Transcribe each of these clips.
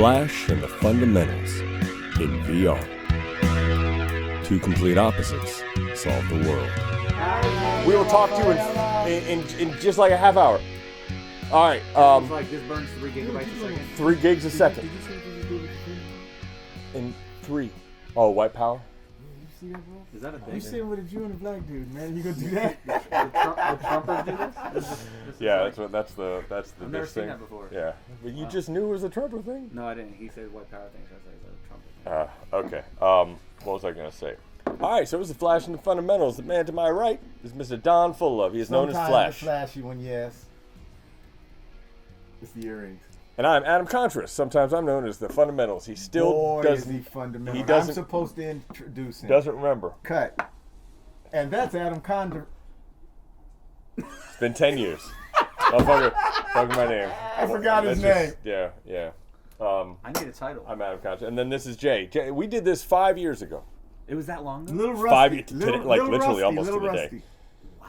Flash and the fundamentals in VR. Two complete opposites solve the world. We will talk to you in just like a half hour. All right. It's like this burns 3 gigabytes a second. 3 gigs a second. In 3. Oh, white power? See that, bro? Is that a thing? You sitting with a Jew and a black dude, man. You gonna do that? The Trumpers do this? Yeah, that's the I've never this seen thing. that before. Yeah, but you just knew it was a Trumper thing. No, I didn't. He said white power thing, so I said it's a Trumper thing. Okay. What was I gonna say? All right, so it was the Flash and the fundamentals. The man to my right is Mr. Don Full-Love. He is known as Flash. The flashy one, yes. It's the earrings. And I'm Adam Contras. Sometimes I'm known as the fundamentals. He still Boy, doesn't. is he fundamental. He doesn't. I'm supposed to introduce him. Doesn't remember. Cut. And that's Adam Condor. It's been 10 years. Motherfucker, fucking my name. I forgot his That's name. just- yeah. I need a title. I'm Adam Contras. And then this is Jay. Jay. We did this 5 years ago. It was that long ago? Little rusty. 5 years, little, like little literally rusty, almost little to the rusty. day. Wow.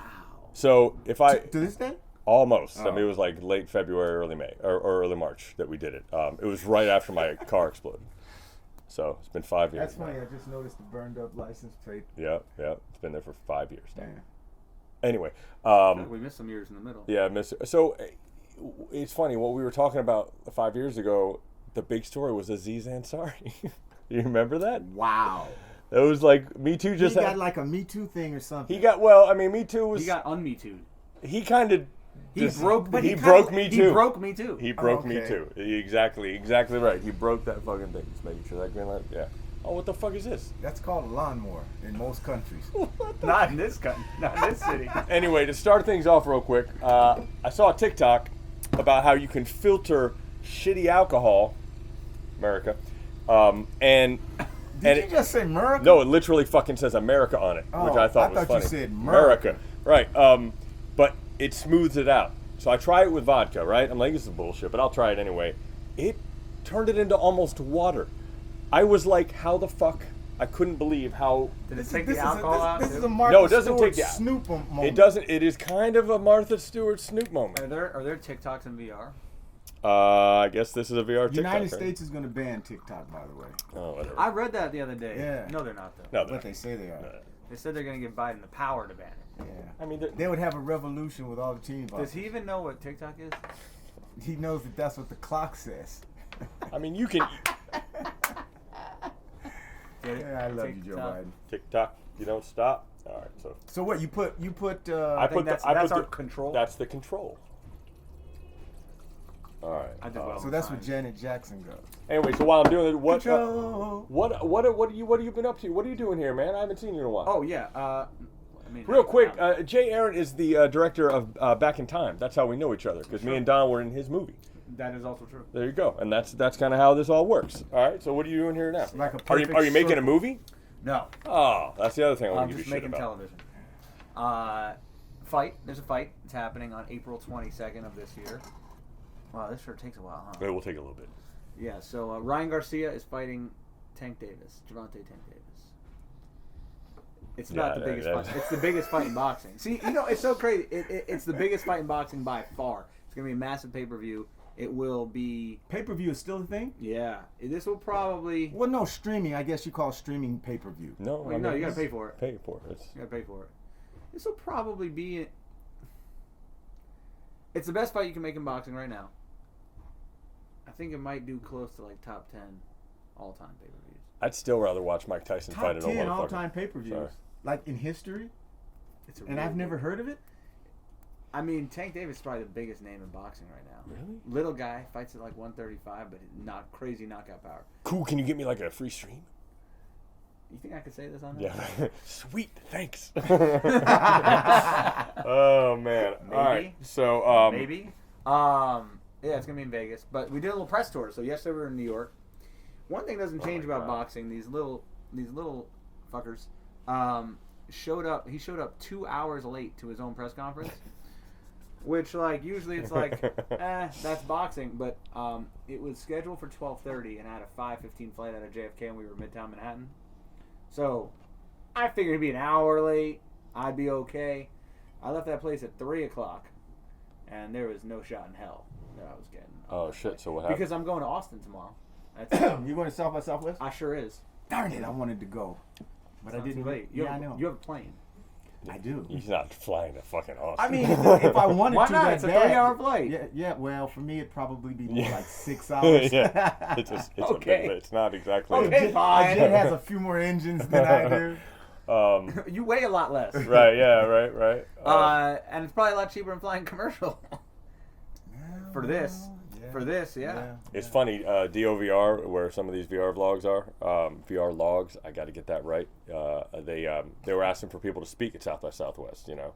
So if I To this day? almost, I Oh. mean, it was like late February, early May, or early March that we did it. It was right after my car exploded. So it's been 5 years. That's funny. I just noticed the burned up license plate. Yeah. It's been there for 5 years now. Damn. Anyway, We missed some years in the middle. yeah, so it's funny what we were talking about 5 years ago. The big story was Aziz Ansari. You remember that? Wow. It was like Me Too just He got like a Me Too thing or something. he got well. I mean, Me Too was He got un-Me Too. he kind of He broke Me Too. He broke Me Too. He broke Me Too. He broke Me okay. Too. Exactly right. He broke that fucking thing. Just making sure that green light. Yeah. Oh, what the fuck is this? That's called a lawnmower in most countries. Not in this country. Not in this city. Anyway, to start things off real quick, I saw a TikTok about how you can filter shitty alcohol, America, and Did you just say America? no, it literally fucking says America on it, which I thought was funny. you said America, right? But it smooths it out. So I try it with vodka, right? I'm like, this is bullshit, but I'll try it anyway. It turned it into almost water. I was like, how the fuck? I couldn't believe how. Did it take the alcohol out? This is too? a Martha No, it doesn't Stewart take the- Snoop moment. It doesn't. It is kind of a Martha Stewart Snoop moment. Are there TikToks in VR? I guess this is a VR TikTok. United right? States is going to ban TikTok, by the way. Oh, whatever. I read that the other day. Yeah. No, they're not though. No, But they say they are. They said they're going to give Biden the power to ban it. Yeah. I mean, They would have a revolution with all the team Does boxes. he even know what TikTok is? He knows that that's what the clock says. I mean, you can Get it? Yeah, I love you, Joe TikTok. Biden. TikTok. You don't stop. All right, so So what you put? I think that's our control. That's the control. All right. I did well. so that's Fine. what Janet Jackson goes. Anyway, so while I'm doing it, what Control. what have you been up to? What are you doing here, man? I haven't seen you in a while. Oh yeah. I mean, Real quick, Jay Aaron is the director of Back in Time. That's how we know each other because me and Don were in his movie. that is also true. There you go, and that's kind of how this all works. All right. So what are you doing here now? Like a are you perfect making a circle. movie? No, Oh, that's the other thing I want I'm to give just you shit making about. television. Fight. There's a fight. It's happening on April 22nd of this year. Wow, this sure takes a while, huh? It will take a little bit. Yeah. So Ryan Garcia is fighting Tank Davis, Javante Tank Davis. It's not Yeah, the biggest that- fight. It's the biggest fight in boxing. See, it's so crazy. It's the biggest fight in boxing by far. It's gonna be a massive pay-per-view. It will be. Pay-per-view is still a thing? Yeah. This will probably. Well, no, streaming. I guess you call streaming pay-per-view. No, Well, no, you gotta pay for it. Pay for it. You gotta pay for it. This will probably be. It's the best fight you can make in boxing right now. I think it might do close to like top 10 all-time pay-per-views. I'd still rather watch Mike Tyson fight Top an old 10 motherfucker. all-time pay-per-views. Sorry. Like in history? It's a And really I've never good- heard of it? I mean, Tank Davis is probably the biggest name in boxing right now. Really? Little guy, fights at like 135, but not crazy knockout power. Cool. Can you get me like a free stream? You think I could say this on Yeah. there? Sweet. Thanks. Oh man. Maybe. All right. So Maybe. Yeah, it's gonna be in Vegas. But we did a little press tour. So yesterday we were in New York. One thing doesn't change my about God. boxing. These little fuckers showed up. He showed up 2 hours late to his own press conference. Which, like, usually it's like, that's boxing. But it was scheduled for 12:30 and I had a 5:15 flight out of JFK and we were Midtown Manhattan. So I figured it'd be an hour late. I'd be okay. I left that place at 3 o'clock and there was no shot in hell that I was getting. oh shit. So what happened? Because I'm going to Austin tomorrow. That's it. You going to South by Southwest? I sure is. Darn it, I wanted to go, but I It's not didn't. too late. Yeah, I know. You have a plane. I do. He's not flying to fucking Austin. I mean, if I wanted Why to, not? that It's a bad, 3-hour flight. Yeah, yeah. Well, for me, it'd probably be more Yeah. like 6 hours. Yeah, it's Okay. it's not exactly. Okay. My Fine. jet has a few more engines than I do. You weigh a lot less. Right. Yeah. Right. And it's probably a lot cheaper than flying commercial. For this. Yeah. For this, yeah. It's funny, DOVR, where some of these VR vlogs are, VR logs. I got to get that right. They were asking for people to speak at South by Southwest, you know,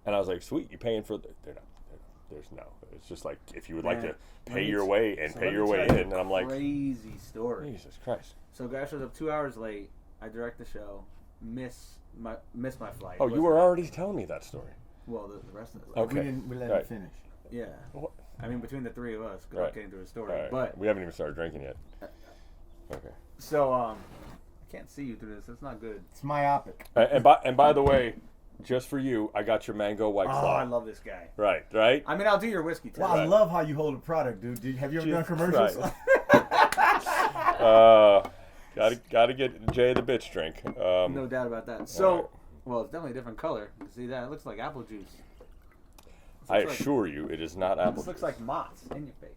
and I was like, sweet, you paying for? They're not. There's no. It's just like if you would like to pay your way and pay your way in, and I'm like, crazy story. Jesus Christ. So guy shows up 2 hours late. I direct the show. Miss my flight. Oh, you were already telling me that story. Well, the rest of it. Okay. We let Right. him finish. Yeah. What? I mean, between the three of us, good Right. luck getting through the story. All right. But We haven't even started drinking yet. Okay. so I can't see you through this. It's not good. It's myopic. And by the way, just for you, I got your mango white Oh, claw. I love this guy. Right. I mean, I'll do your whiskey too. Well, I love how you hold a product, dude. Have you ever done commercials? Right. Gotta get Jay the bitch drink. No doubt about that. So, right. well, it's definitely a different color. You see that? It looks like apple juice. I like- assure you, it is not apple. This looks like Mott's in your face.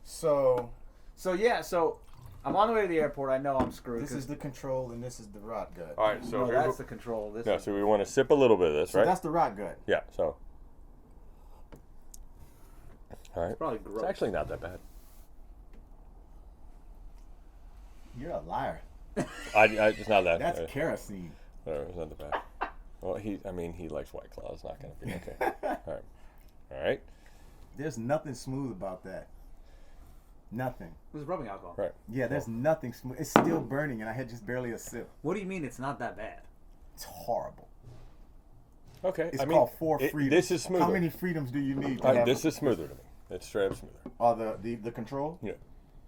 So So yeah, I'm on the way to the airport. I know I'm screwed. this 'cause- is the control, and this is the rot gut. All right, so no, here that's the control. This no, is so we want to sip a little bit of this, So right? that's the rot gut. Yeah. So. All right. probably gross. It's actually not that bad. You're a liar. It's not that. That's kerosene. Whatever, it's not that bad. Well, he likes White Claw. It's not gonna be okay. All right. There's nothing smooth about that. Nothing. This is rubbing alcohol. Right. Yeah, there's nothing smooth. It's still burning, and I had just barely a sip. What do you mean it's not that bad? It's horrible. Okay. It's called Four Freedoms. This is smoother. How many freedoms do you need? To have This is smoother to me. It's straight up smoother. Oh, the control? Yeah.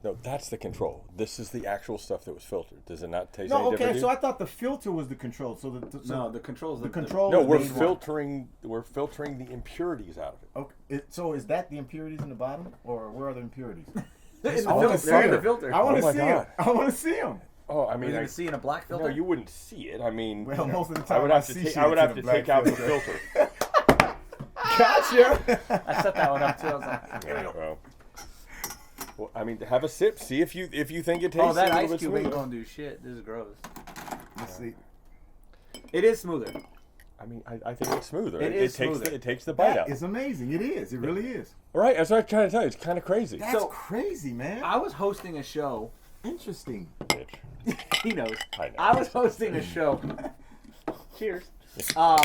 No, that's the control. This is the actual stuff that was filtered. Does it not taste No, any different? okay. to So you? I thought the filter was the control. So No, the control's the control. No, is we're the main one. filtering. We're filtering the impurities out of it. Okay. So is that the impurities in the bottom, or where are the impurities? in I want to the filter. see They're in the them. filter. I want Oh to my see them. God. I want to see them. Oh, I Are mean, you gonna see in a black filter? no, you wouldn't see it. I mean, Well, most of the I time would I have to see take. shit I would in have the to black take out the filter. filter. Gotcha. I set that one up too. I was like, Yeah, well, I mean, have a sip. See if you think it tastes. oh, that a little ice bit cube ain't smoother. gonna do shit. This is gross. Let's see. It is smoother. I mean, I think it's smoother. It is takes smoother. it takes the bite That out. is amazing. It is. It really is. Right, that's what I'm trying to tell you. It's kind of crazy. That's So- crazy, man. I was hosting a show. Interesting. Bitch. He knows. I know. I was hosting a show. Cheers. Oh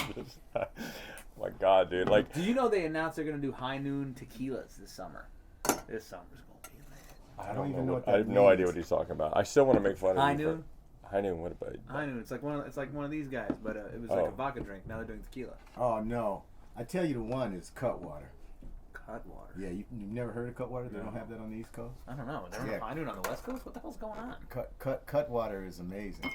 my God, dude! Like, Do you know they announced they're gonna do high noon tequilas this summer? This summer's gonna be lit. I don't don't even know. know what I that have no idea means. what he's talking about. I still want to make fun of High you for- noon. High noon. What about? High noon. It's like one of these guys, but it was like Oh. a vodka drink. Now they're doing tequila. Oh no. I tell you, the one is Cutwater. Cutwater. Yeah, you've never heard of Cutwater? They don't have that on the East Coast. I don't know. They're Yeah. high noon on the West Coast. What the hell's going on? Cutwater is amazing.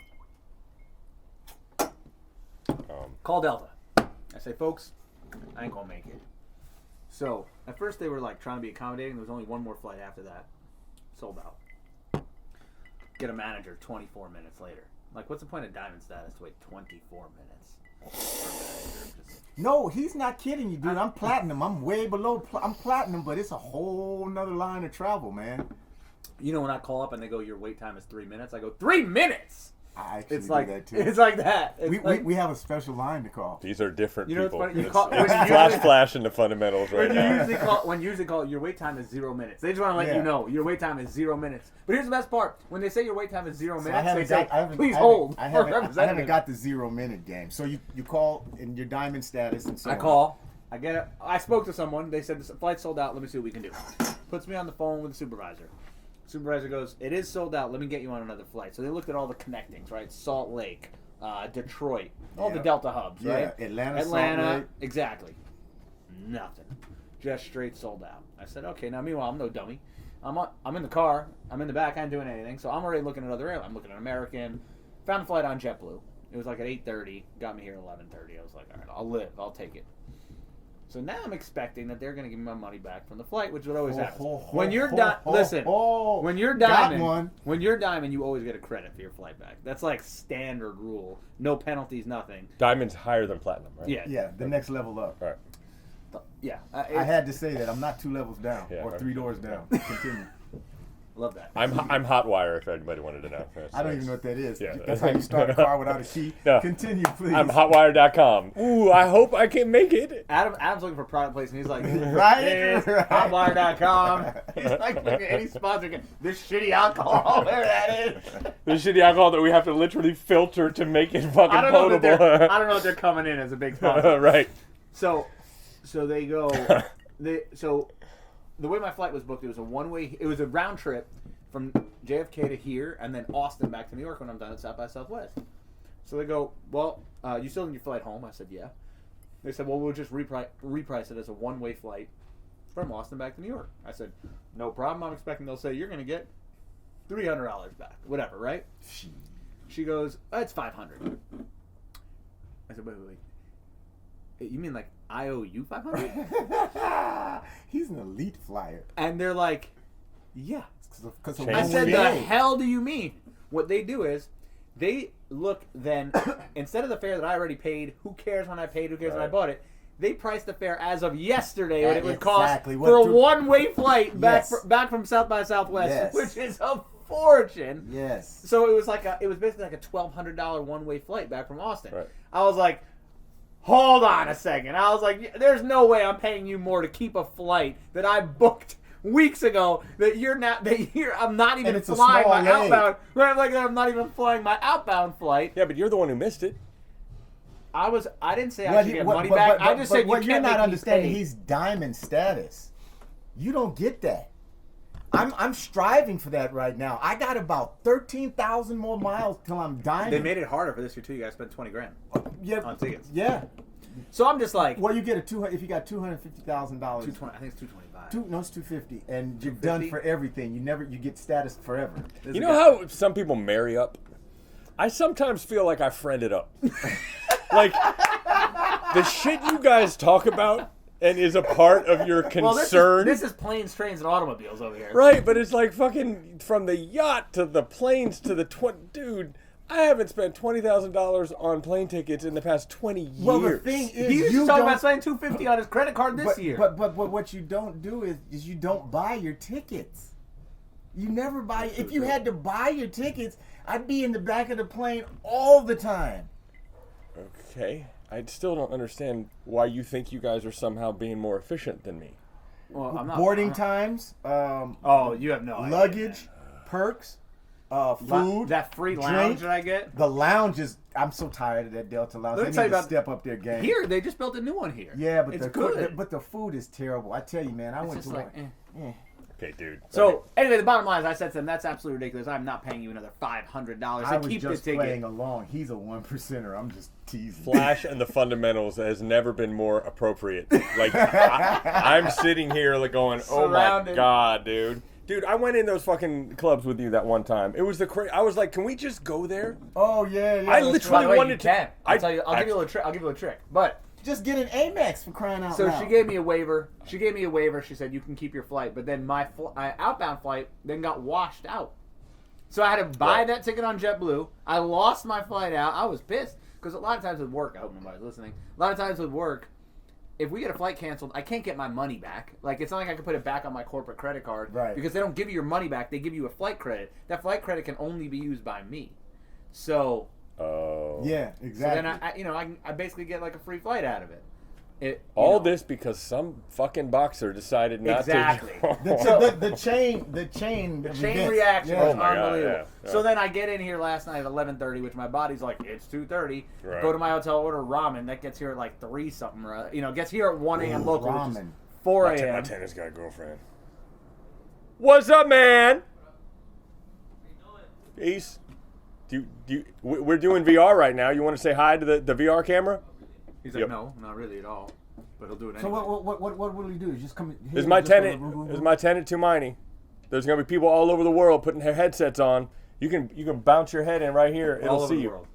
Call Delta. I say, folks, I ain't gonna make it. So at first they were like trying to be accommodating. There was only one more flight after that. Sold out. Get a manager 24 minutes later. Like, what's the point of diamond status to wait 24 minutes? For a manager? Just- No, he's not kidding you, dude. I'm platinum. I'm way below. I'm platinum, but it's a whole nother line of travel, man. You know when I call up and they go, your wait time is 3 minutes? I go, 3 minutes? I actually It's do like that too. it's like that. It's like, we have a special line to call. These are different You know what's people. funny? You It's- call- when it's you usually- flash into fundamentals right when you now. usually call your wait time is 0 minutes. They just want to let Yeah. you know your wait time is 0 minutes. But here's the best part: when they say your wait time is 0 So minutes, they say, "Please hold." I for haven't representative. got the 0 minute game. So you call in your diamond status and so I on. call. I get it. I spoke to someone. They said the flight's sold out. Let me see what we can do. Puts me on the phone with the supervisor. Supervisor goes, "It is sold out. Let me get you on another flight." So they looked at all the connectings, right? Salt Lake, Detroit, all the Yeah. Delta hubs, Yeah, right? Atlanta, Salt Lake. exactly. Nothing. Just straight sold out. I said, okay. Now, meanwhile, I'm no dummy. I'm in the car. I'm in the back. I ain't doing anything. So I'm already looking at other airlines. I'm looking at American. Found a flight on JetBlue. It was like at 8:30. Got me here at 11:30. I was like, all right, I'll live. I'll take it. So now I'm expecting that they're going to give me my money back from the flight, which would always happen. Ho, When you're listen, when you're got diamond, one. when you're diamond, you always get a credit for your flight back. That's like standard rule. No penalties, nothing. Diamond's higher than platinum, right? Yeah. Yeah, the next level up. All right. Yeah. I had to say that. I'm not 2 levels down Yeah, or right. 3 doors down. Continue. Love that. I'm Hotwire, if anybody wanted to know. I don't even know what that is. Yeah. That's how you start a car without a key. No. Continue, please. I'm Hotwire.com. Ooh, I hope I can make it. Adam's looking for product placement. He's like, Right? Here's Right. hotwire.com. He's like, looking at any sponsor. This shitty alcohol, there that is. The shitty alcohol that we have to literally filter to make it fucking I don't know potable. if they're coming in as a big sponsor. Right. So they go. So the way my flight was booked, it was a one-way. It was a round trip from JFK to here, and then Austin back to New York when I'm done at South by Southwest. So they go, well, you still in your flight home? I said, yeah. They said, well, we'll just reprice it as a one-way flight from Austin back to New York. I said, no problem. I'm expecting they'll say you're going to get $300 back, whatever, right? She goes, it's $500. I said, wait. You mean like I owe you $500? He's an elite flyer. And they're like, yeah. I I said, the hell do you mean? What they do is, they look then, instead of the fare that I already paid, who cares when I paid, who cares when I bought it, they priced the fare as of yesterday what it would cost for a one-way flight back from South by Southwest, which is a fortune. Yes. So it was basically like a $1,200 one-way flight back from Austin. Right. I was like, hold on a second. I was like, there's no way I'm paying you more to keep a flight that I booked weeks ago I'm not even flying my outbound. Right, like I'm not even flying my outbound flight. Yeah, but you're the one who missed it. I didn't say I should get money back. I just said what you you're can't not make understanding. me pay. He's diamond status. You don't get that. I'm striving for that right now. I got about 13,000 more miles till I'm diamond. They made it harder for this year too. You guys spent $20,000 on tickets. Yeah. So I'm just like, well, you get if you got $250,000. $220. I think it's $225. No, it's $250, and you're done for everything. You get status forever. You know how some people marry up? I sometimes feel like I friended up. Like the shit you guys talk about and is a part of your concern. This is planes, trains, and automobiles over here. Right, but it's like fucking from the yacht to the planes to the dude. I haven't spent $20,000 on plane tickets in the past 20 years. Well, the thing is, He was talking about spending $250 on his credit card this year. But what you don't do is you don't buy your tickets. You never buy. If you had to buy your tickets, I'd be in the back of the plane all the time. Okay. I still don't understand why you think you guys are somehow being more efficient than me. Well, I'm not, Boarding times. Oh, you have no idea. Luggage, perks, food, that free lounge drink. that I get. The lounge is. I'm so tired of that Delta lounge. Let me They tell need you to about step up their game. Here, they just built a new one here. Yeah, but it's good. But the food is terrible. I tell you, man. I It's went just to like, one. Okay, dude. So anyway, the bottom line is, I said to them, "That's absolutely ridiculous. I'm not paying you another $500 I to was keep just the ticket." playing along. He's a 1%er. I'm just teasing. Flash and the fundamentals has never been more appropriate. Like I'm sitting here like going, "Oh Surrounded. my god, dude." Dude, I went in those fucking clubs with you that one time. It was I was like, "Can we just go there?" Oh yeah. I that's literally right. Wait, wanted you to- can. I'll I- tell you. I'll give you a little trick. I'll give you a trick. But Just get an Amex for crying out so loud. she gave me a waiver. She said you can keep your flight, but then my outbound flight then got washed out. So I had to buy that ticket on JetBlue. I lost my flight out. I was pissed because a lot of times with work, I hope nobody's listening. A lot of times with work, if we get a flight canceled, I can't get my money back. Like, it's not like I can put it back on my corporate credit card. Right. Because they don't give you your money back. They give you a flight credit. That flight credit can only be used by me. So, Oh. Yeah, so exactly. then I basically get like a free flight out of it. This because some fucking boxer decided not Exactly. to. the chain reaction Oh was my God, unbelievable. yeah. So then I get in here last night at 11:30, which my body's like, it's 2:30. Right. Go to my hotel, order ramen. That gets here at like 3 something. Gets here at 1 a.m. local, which is ramen. 4 My a.m. tennis got a girlfriend. What's up, man? Peace. We're doing VR right now. You want to say hi to the VR camera? He's like, Yep. no, not really at all. But he'll do it So anyway. what will he do? Just come. Is my tenant too miney? There's gonna be people all over the world putting their headsets on. You can bounce your head in right here. all It'll over see the you. world.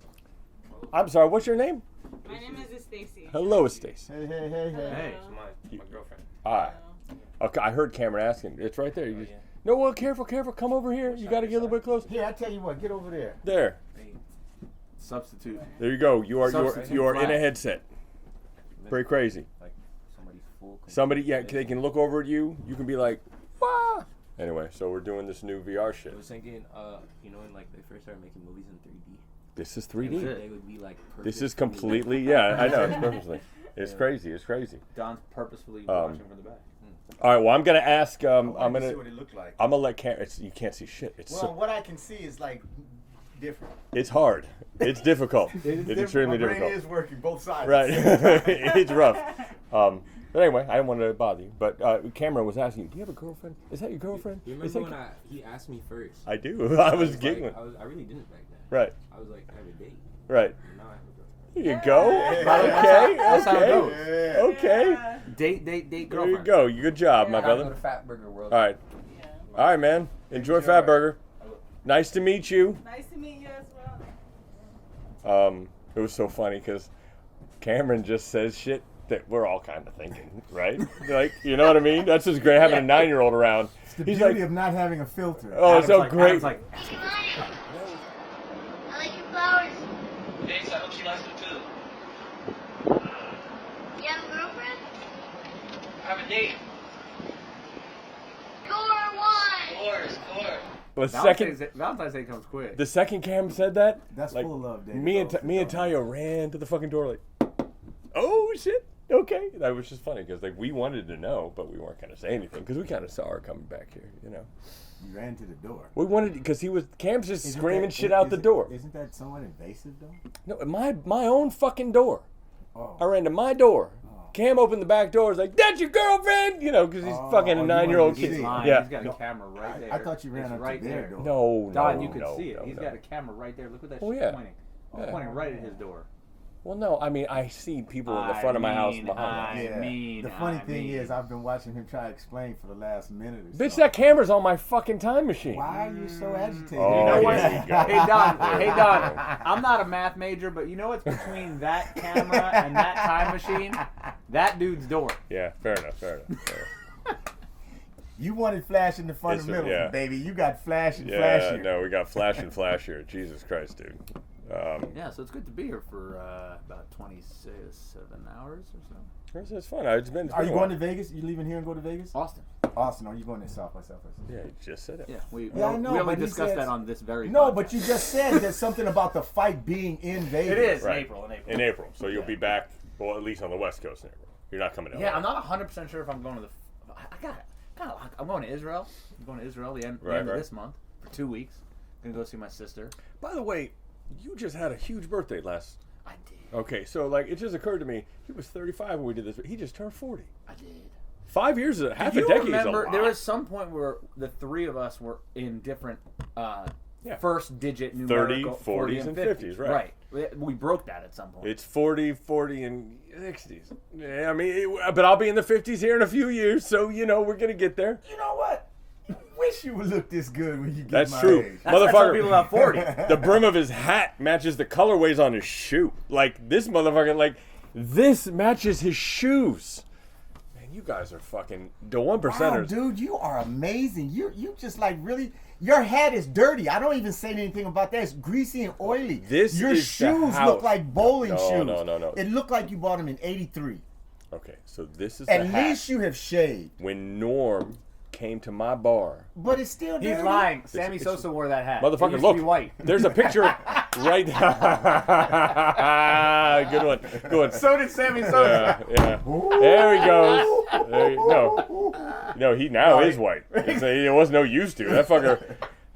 I'm sorry. What's your name? My name is Stacy. Hello, Stacy. Hey. Hey. Hello. My girlfriend. Ah. Okay, I heard Cameron asking. It's right there. You just, no, well, careful. Come over here. You got to get a little bit close. Here, I tell you what, get over there. There. Substitute. There you go. You are in a flag. headset. Very crazy. Like somebody's full. Somebody, yeah, they can look over at you. You can be like, wah. Anyway, so we're doing this new VR shit. I was thinking, when like they first started making movies in 3D. This is They 3D. would be like perfect. This is completely, yeah, I know. It's purposely. It's crazy. It's crazy. Don's purposefully watching from the back. All right. Well, I'm gonna ask. I wanted to see what it looked like. I'm gonna let Cameron. You can't see shit. It's Well, what I can see is like different. it's hard. It's difficult. It's extremely My brain difficult. is working both sides. Right. It's rough. But anyway, I didn't want to bother you. But Cameron was asking, "Do you have a girlfriend? Is that your girlfriend?" You Is remember that when he asked me first? I do. I was like- giggling. I really didn't back then. Right. I was like, I have a date. Right. And now I have a girlfriend. Here you go. Okay. That's how it Okay. goes. Okay. Date, There you girlfriend. go. Good job, my Gotta go brother. to Fat Burger World. All right. All right, man. Enjoy Fatburger. Nice to meet you. Nice to meet you as well. It was so funny because Cameron just says shit that we're all kind of thinking, right? Like, you know what I mean? That's just great having a 9-year-old around. It's the He's beauty like, of not having a filter. oh, it's so great. Adam's like, I like your flowers. Thanks, I hope she likes them too. You have a girlfriend? I have a date. Score one. Score. Valentine's Day comes quick. The second Cam said that, That's like, full of love, David. me and Tayo ran to the fucking door like, oh shit, okay. That was just funny because like we wanted to know, but we weren't gonna say anything because we kind of saw her coming back here, you know. You ran to the door. We wanted because Cam's just Isn't screaming that- shit out the door. Isn't that somewhat invasive, though? No, my own fucking door. Oh. I ran to my door. Cam opened the back door. Was like, "That's your girlfriend," you know, because he's fucking a you 9-year-old wanted to kid. see. Lying. Yeah. He's got a camera right there. I thought you ran It's up right to their there. door. No, Don, no, you can no, see it. no, He's no. got a camera right there. Look at that Oh, shit yeah. pointing. Yeah. Pointing right at his door. Well, no, I mean I see people in the front of my house behind me. I mean, the funny thing is, I've been watching him try to explain for the last minute or so. Bitch, that camera's on my fucking time machine. Why are you so agitated? Oh, You know what? here you go. Hey Don, I'm not a math major, but you know what's between that camera and that time machine? That dude's door. Yeah, fair enough. Fair enough. You wanted flash in the fundamental, yeah. baby. You got flash and Yeah, flash here. no, we got flash and flash here. Jesus Christ, dude. Yeah, so it's good to be here for about 27 hours or so. It's fun. It's been Are you a going while. to Vegas? You leaving here and go to Vegas? Austin. Austin, or are you going to South by Southwest? Yeah, you just said it. Yeah, we I know, only but he discussed says- that on this very No, podcast. but you just said there's something about the fight being in Vegas. It is Right. in April. In April, so you'll be back. Well, at least on the West Coast in April. You're not coming to Yeah, LA. I'm not 100% sure if I'm going to the. I'm going to Israel. I'm going to Israel the end Right. of this month for 2 weeks. Gonna go see my sister. By the way, you just had a huge birthday last. I did. Okay, so like it just occurred to me, he was 35 when we did this. He just turned 40. I did. 5 years, half Do a you decade. remember is a lot. there was some point where the three of us were in different first digit numerical 40s, and 50s, right. We broke that at some point. It's 40, 40, and 60s. Yeah, I mean, but I'll be in the 50s here in a few years, so you know we're gonna get there. You know what? Wish you would look this good when you get That's my true. age. That's why some people about 40. The brim of his hat matches the colorways on his shoe. Like this motherfucker, like this matches his shoes. Man, you guys are fucking the 1%ers. Wow, dude, you are amazing. You just like really. Your hat is dirty. I don't even say anything about that. It's greasy and oily. This Your is the shoes house. look like bowling No, shoes. no. It looked like you bought them in '83. Okay, so this is At the hat. least you have shaved, When Norm came to my bar. but it's still dirty. He's lying. Sammy Sosa wore that hat. It Motherfucker, used to look. be white. There's a picture right Good one. Good one. So did Sammy Sosa. Yeah. There he goes. No, he now is white. It was no use to. That fucker.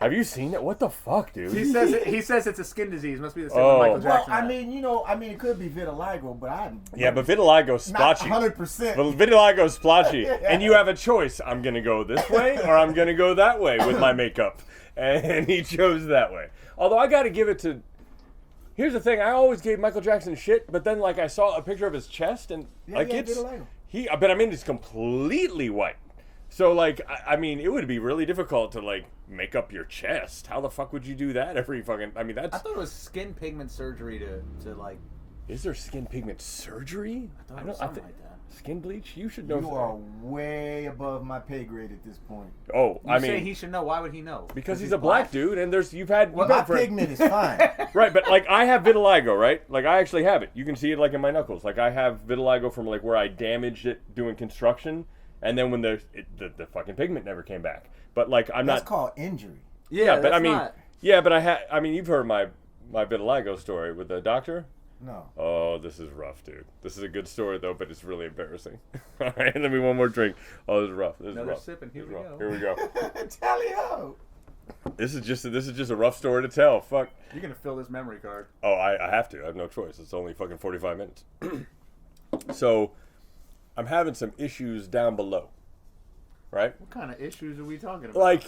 Have you seen it? What the fuck, dude? He says it's a skin disease. Must be the same Oh. with Michael Well, Jackson. I mean, it could be vitiligo, but I'm Yeah, but vitiligo's not splotchy. 100%. But vitiligo's splotchy, and you have a choice. I'm gonna go this way, or I'm gonna go that way with my makeup, and he chose that way. Although I got to give it to. Here's the thing: I always gave Michael Jackson shit, but then like I saw a picture of his chest, and like yeah, it's vitiligo. but I mean it's completely white. So like I mean it would be really difficult to like make up your chest. How the fuck would you do that every fucking? I mean I that's thought it was skin pigment surgery to like Is there skin pigment surgery? I thought it was something like that. Skin bleach? You should know. You are way above my pay grade at this point. Oh, You say he should know. Why would he know? because he's a black dude, and you've had My pigment is fine. right, but like I have vitiligo, right? Like I actually have it. You can see it like in my knuckles. Like I have vitiligo from like where I damaged it doing construction, and then when the fucking pigment never came back. But like I'm That's not. called injury. Yeah, but that's I mean, not- yeah, but I mean, you've heard my vitiligo story with the doctor. No. Oh, this is rough, dude. This is a good story though, but it's really embarrassing. All right, let me one more drink. Oh, this is rough. This is Another rough. sip and here This we is rough. go. Here we go. Tally-ho. This is just a rough story to tell. Fuck. You're gonna fill this memory card. Oh, I have to. I have no choice. It's only fucking 45 minutes. So, I'm having some issues down below. Right? What kind of issues are we talking about?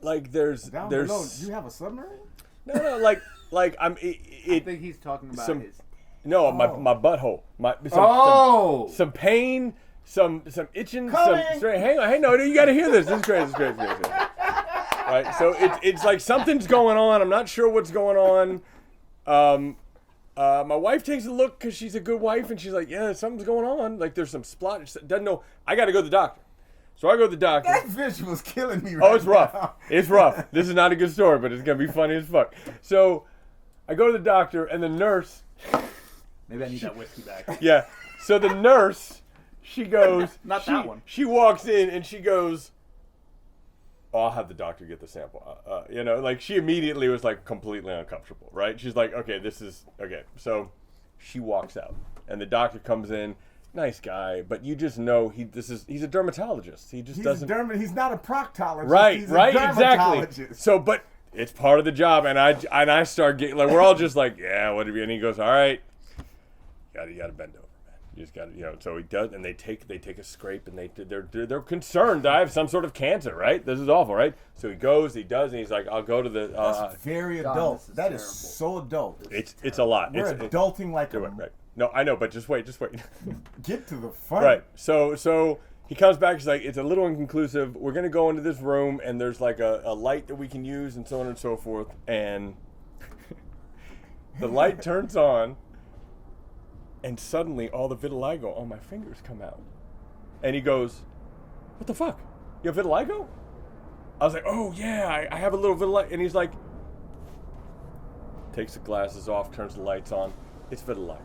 Like there's Down there's below, do you have a submarine? no like I'm I think he's talking about some- his. no Oh. my butthole some pain some itching Coming. some straight. Hang on, hey no, you got to hear this. This is crazy. Right, so it's like something's going on. I'm not sure what's going on. My wife takes a look because she's a good wife, and she's like, yeah, something's going on. Like there's some splotch. Doesn't know. I got to go to the doctor. So I go to the doctor. That visual's killing me right Oh, it's rough. now. It's rough. This is not a good story, but it's gonna be funny as fuck. So I go to the doctor, and the nurse. Maybe I need that whiskey back. Yeah. So the nurse, she goes. Not she, that one. She walks in and she goes. Oh, I'll have the doctor get the sample. You know, like she immediately was like completely uncomfortable, right? She's like, okay, this is okay. So she walks out, and the doctor comes in. Nice guy, but you just know he's a dermatologist. He just doesn't. He's not a proctologist. Right, he's a right, exactly. dermatologist. So, but it's part of the job, and I start getting like we're all just like, yeah, what have you? And he goes, all right, you gotta bend over, man. You just gotta, So he does, and they take a scrape, and they're concerned that I have some sort of cancer, right? This is awful, right? So he goes, he does, and he's like, I'll go to the. That's very adult. this is That is terrible. so adult. It's a lot. We're It's adulting like do a it, right? No, I know, but just wait. get to the front. Right. So he comes back. He's like, it's a little inconclusive. We're gonna go into this room, and there's like a light that we can use, and so on and so forth. And the light turns on, and suddenly all the vitiligo on my fingers come out. And he goes, "What the fuck? You have vitiligo?" I was like, "Oh yeah, I have a little vitiligo." And he's like, takes the glasses off, turns the lights on. It's vitiligo.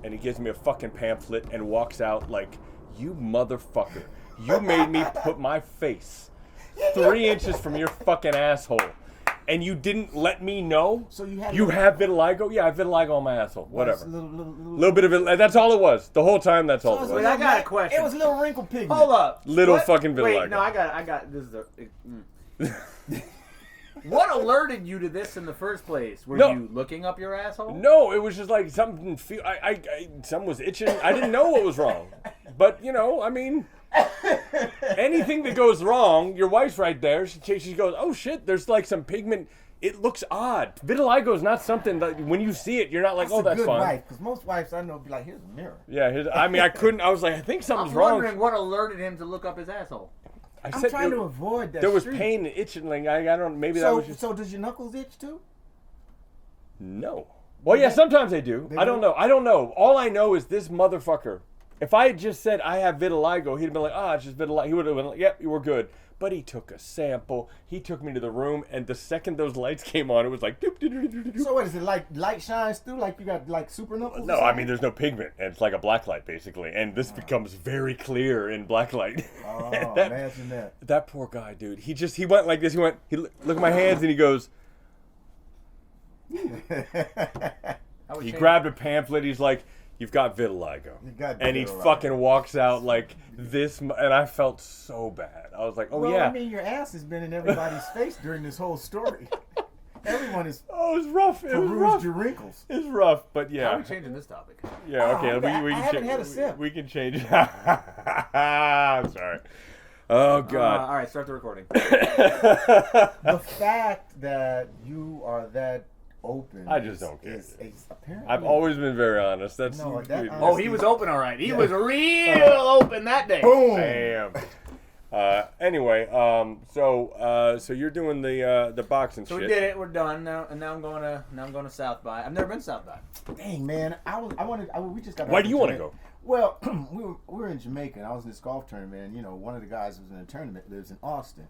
And he gives me a fucking pamphlet and walks out like, you motherfucker. You made me put my face 3 inches from your fucking asshole. And you didn't let me know? So you had have vitiligo? Yeah, I have vitiligo on my asshole. Whatever. Little Little bit of it. That's all it was. The whole time, that's all it So was. Wait, I got a question. It was a little wrinkle pigment. Hold up. Little What? fucking vitiligo. Wait, no, I got. This is the. What alerted you to this in the first place? Were No. you looking up your asshole? No, it was just like something. Something was itching. I didn't know what was wrong, but I mean, anything that goes wrong, your wife's right there. She goes, "Oh shit, there's like some pigment. It looks odd." Vitiligo is not something that when you see it, you're not like, That's "Oh, that's a good fine." wife, because most wives I know be like, here's a mirror. Yeah, I mean, I couldn't. I was like, I think I'm something's wrong. wondering what alerted him to look up his asshole. I I'm said trying to avoid that. there was street. pain and itching. Like I don't. Maybe that So, was just so does your knuckles itch too? no. Well, yeah, sometimes they do. They I don't do? know. I don't know. All I know is this motherfucker. If I had just said I have vitiligo, he'd have been like, it's just vitiligo. He would have been like, yep, you were good. But he took a sample. He took me to the room, and the second those lights came on, it was like. Doop, doop, doop, doop, doop. So what is it like? Light shines through, like you got like super knuckles? No, I mean there's no pigment, and it's like a black light basically, and this becomes very clear in black light. Oh, that, imagine that. that poor guy, dude. He went like this. He looked at my hands, and he goes. He grabbed a pamphlet. He's like, "You've got vitiligo," and he vitiligo. fucking walks out like this, and I felt so bad. I was like, "Oh Well, yeah." I mean, your ass has been in everybody's face during this whole story. Everyone is Oh, it was rough. It was perused rough. your wrinkles. It's rough, but How are yeah. we changing this topic? Yeah, okay. I we can haven't change. had a sip. We can change. I'm sorry. Oh God. All right, start the recording. The fact that you are that open. I just don't care. Is apparently. I've always been very honest. That's No, that dude, honest- Oh, he was open, all right. He was real open that day. Boom. Bam. Anyway, so you're doing the boxing So shit. we did it. We're done now, and now I'm going to South by. I've never been to South by. Dang, man, we just got. Why back do from you want to Jamaica. go? Well, we were in Jamaica, and I was in this golf tournament, and, you know, one of the guys who was in the tournament lives in Austin.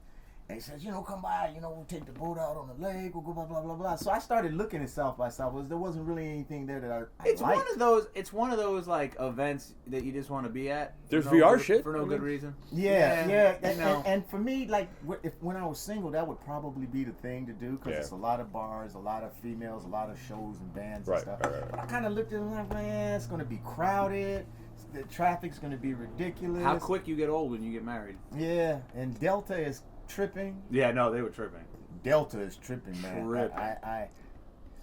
And he says, you know, come by, you know, we'll take the boat out on the lake, we'll go blah, blah, blah, blah. So I started looking at South by Southwest. There wasn't really anything there that I It's liked. one of those like events that you just want to be at. There's for no VR good- shit? for no good reason. Yeah. you know. And for me, like, when I was single, that would probably be the thing to do because Yeah. it's a lot of bars, a lot of females, a lot of shows and bands Right, and stuff. right. But I kind of looked at it like, man, it's going to be crowded. The traffic's going to be ridiculous. How quick you get old when you get married. Yeah, and Delta is tripping. Yeah, no, they were tripping. Delta is tripping, man. Tripping.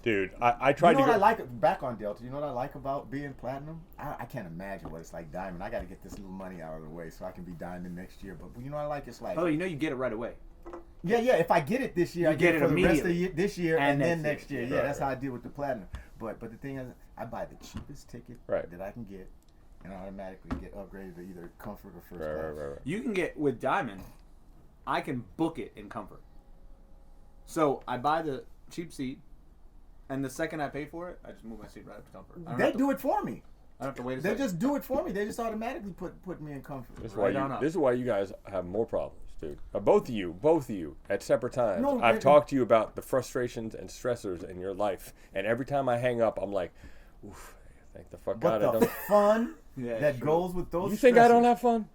Dude, I tried You know to what go. I like back on Delta? You know what I like about being platinum? I can't imagine what it's like diamond. I got to get this little money out of the way so I can be diamond next year. But you know what I like? It's like Oh, you know you get it right away. yeah. If I get it this year, You I get it for the rest of the immediately. year, this year And and then next next year. year. Yeah, Right, that's right. how I deal with the platinum. But the thing is, I buy the cheapest ticket Right. that I can get, and I automatically get upgraded to either comfort or first Right, class. right. You can get with Diamond. I can book it in comfort. So I buy the cheap seat, and the second I pay for it, I just move my seat right up to comfort. I don't They have to- do it for me. I don't have to wait a They second. just do it for me. They just automatically put me in comfort. This is Right why on up. this is why you guys have more problems, dude. Both of you, at separate times. No, I've it- talked to you about the frustrations and stressors in your life, and every time I hang up, I'm like, oof, thank the fuck But God I the don't. fun Yeah, that true. goes with those. You think I don't stressors- have fun?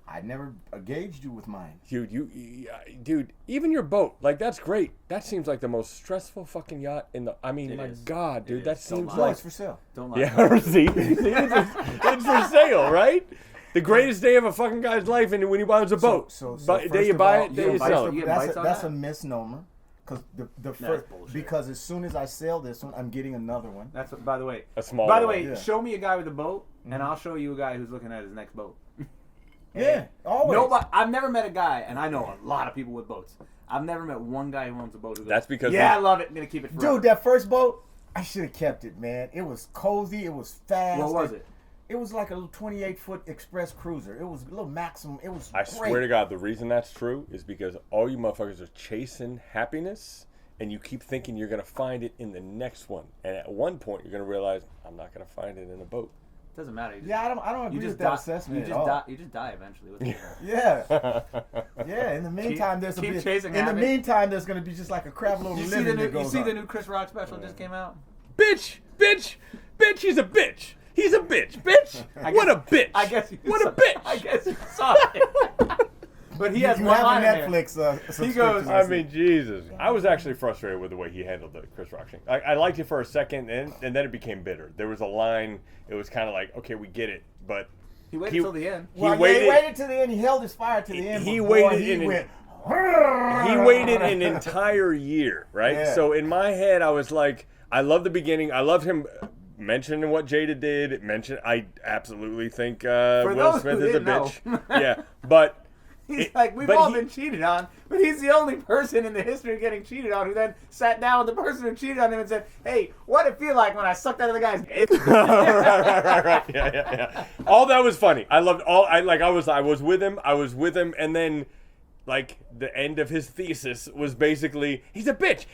I never engaged you with mine. Dude, even your boat, like that's great. That seems like the most stressful fucking yacht in the. I mean, It my is. God, dude, It that is. Don't seems lie. No, like. it's for sale. Don't lie. Yeah, see, it's for sale, right? The greatest day of a fucking guy's life, and when he buys a boat, So but day first you of buy all, it, day you you buy sell stuff- it. you get That's bites on that's that? a misnomer. Because That's bullshit. because as soon as I sell this one, I'm getting another one. That's what, by the way. A small. By the one. way, Yeah. show me a guy with a boat, and I'll show you a guy who's looking at his next boat. Yeah, always. Nobody. I've never met a guy, and I know a lot of people with boats. I've never met one guy who owns a boat who goes, That's because yeah, we- I love it. I'm gonna keep it forever. Dude, that first boat, I should have kept it, man. It was cozy. It was fast. What was it? It was like a little 28-foot express cruiser. It was a little maximum. It was I great. swear to God, the reason that's true is because all you motherfuckers are chasing happiness, and you keep thinking you're gonna find it in the next one, and at one point you're gonna realize I'm not gonna find it in a boat. Doesn't matter. You just, Yeah, I don't you agree just with that die. assessment You at just all. die. You just die eventually. What's the difference? Yeah, yeah. In the meantime, there's keep a bit. chasing In the habit. meantime, there's gonna be just like a crap load You of see living the that new. You goes see on. the new Chris Rock special just came out. Bitch! He's a bitch. He's a bitch. What a bitch. I guess. You What a saw- bitch. I guess you saw it. But he has You one have line a in there. Netflix subscription. goes- I mean, Jesus. I was actually frustrated with the way he handled the Chris Rock thing. I liked it for a second, and then it became bitter. There was a line. It was kind of like, okay, we get it, but He waited till the end. Well, he waited. he waited to the end. He held his fire to the end. He but waited boy, he in an- went. He waited an entire year, right? Yeah. So in my head, I was like, I love the beginning. I love him mentioning what Jada did. I absolutely think Will those Smith who is a didn't know. bitch. Yeah, but He's it- like, we've but all he- been cheated on, but he's the only person in the history of getting cheated on who then sat down with the person who cheated on him and said, hey, what'd it feel like when I sucked out of the guy's dick? right. Yeah. All that was funny. I loved all. I was with him. And then, like, the end of his thesis was basically, he's a bitch,